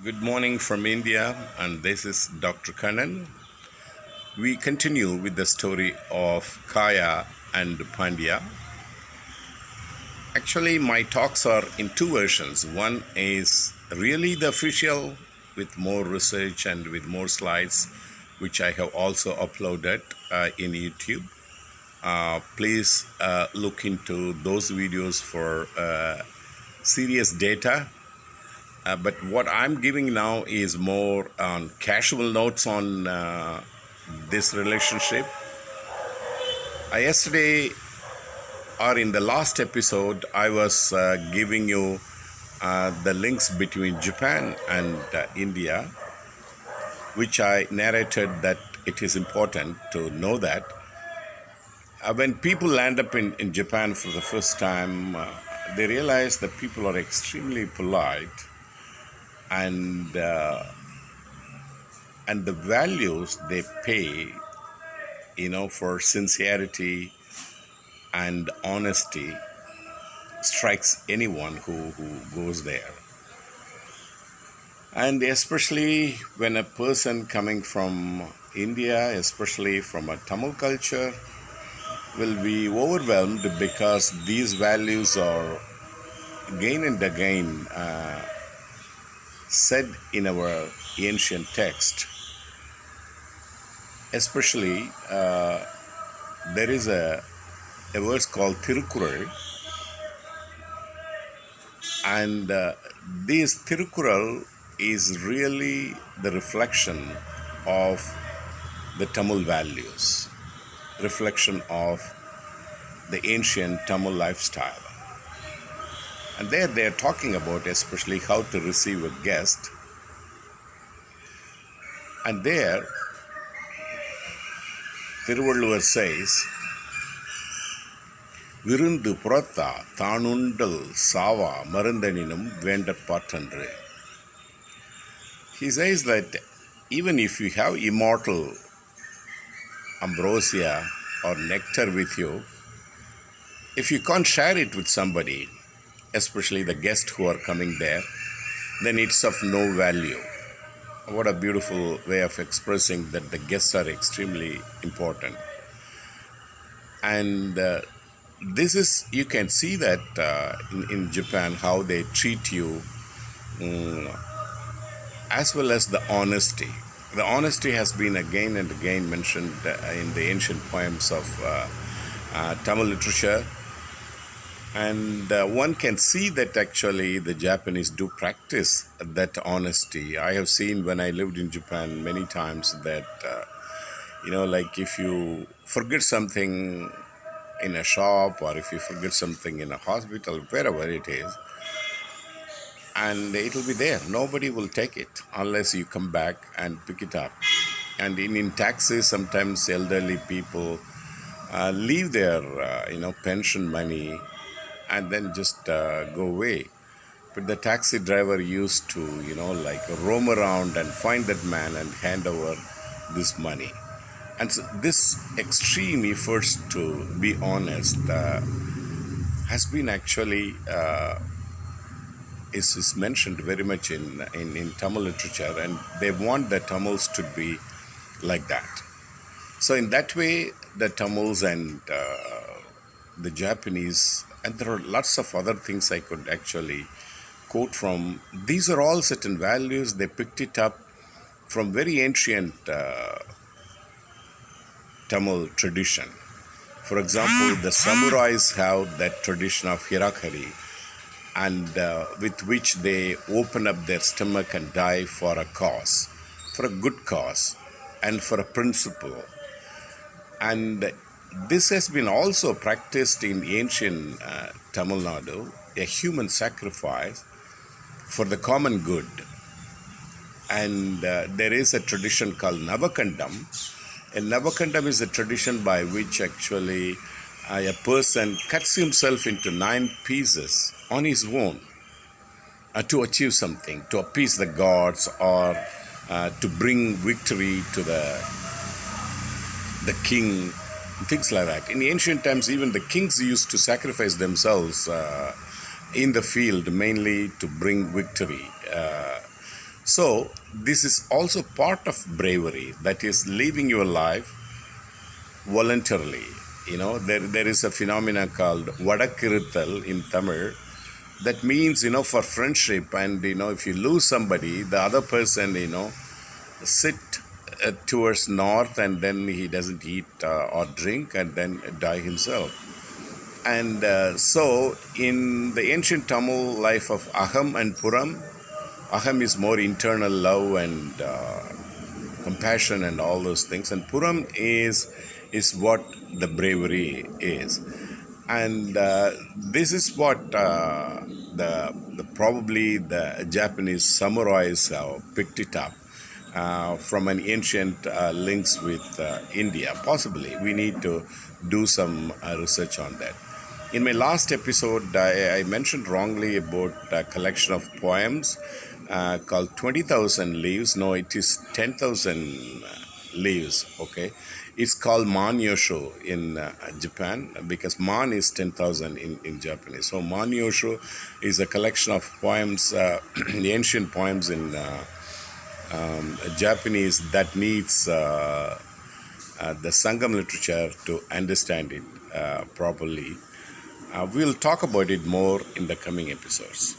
Good morning from India, and this is Dr. Kannan. We continue with the story of Kaya and Pandya. Actually, my talks are in two versions. One is really the official with more research and with more slides, which I have also uploaded in YouTube. Please look into those videos for serious data. But what I'm giving now is more on casual notes on this relationship. Yesterday, or in the last episode, I was giving you the links between Japan and India, which I narrated that it is important to know that. When people land up in Japan for the first time, they realize that people are extremely polite. And the values they pay, for sincerity and honesty strikes anyone who goes there. And especially when a person coming from India, especially from a Tamil culture, will be overwhelmed because these values are again and again said in our ancient text. Especially there is a verse called Tirukkural, and this Tirukkural is really the reflection of the Tamil values, reflection of the ancient Tamil lifestyle. And there they are talking about especially how to receive a guest. And there, Thiruvalluvar says, Virundu Puratha Thanundal Sava Marandaninum Vendapattandre. He says that even if you have immortal ambrosia or nectar with you, if you can't share it with somebody, especially the guests who are coming there, then it's of no value. What a beautiful way of expressing that the guests are extremely important. And this is, you can see that in Japan, how they treat you, as well as the honesty. The honesty has been again and again mentioned in the ancient poems of Tamil literature. And one can see that actually the Japanese do practice that honesty. I have seen when I lived in Japan many times that, like if you forget something in a shop or if you forget something in a hospital, wherever it is, and it will be there. Nobody will take it unless you come back and pick it up. And in taxis, sometimes elderly people leave their, pension money and then just go away. But the taxi driver used to, roam around and find that man and hand over this money. And so this extreme efforts to be honest has been actually, is mentioned very much in Tamil literature, and they want the Tamils to be like that. So in that way, the Tamils and the Japanese, and there are lots of other things I could actually quote from. These are all certain values. They picked it up from very ancient Tamil tradition. For example, the samurais have that tradition of hirakari, and with which they open up their stomach and die for a cause, for a good cause, and for a principle. And this has been also practiced in ancient Tamil Nadu, a human sacrifice for the common good. And there is a tradition called Navakandam. And Navakandam is a tradition by which actually a person cuts himself into 9 pieces on his own to achieve something, to appease the gods or to bring victory to the king. Things like that. In ancient times, even the kings used to sacrifice themselves in the field, mainly to bring victory. So this is also part of bravery, that is living your life voluntarily. There is a phenomena called vadakirithal in Tamil. That means, for friendship, and, if you lose somebody, the other person, sit towards north, and then he doesn't eat or drink, and then die himself. And so in the ancient Tamil life of Aham and Puram, Aham is more internal love and compassion and all those things, and Puram is what the bravery is. And this is what probably the Japanese samurais picked it up from an ancient links with India. Possibly we need to do some research on that. In my last episode, I mentioned wrongly about a collection of poems called 20,000 Leaves. No, it is 10,000 leaves. Okay, it's called Manyosho in Japan, because Man is 10,000 in Japanese. So Manyosho is a collection of poems, the ancient poems in Japanese, that needs the Sangam literature to understand it properly. We'll talk about it more in the coming episodes.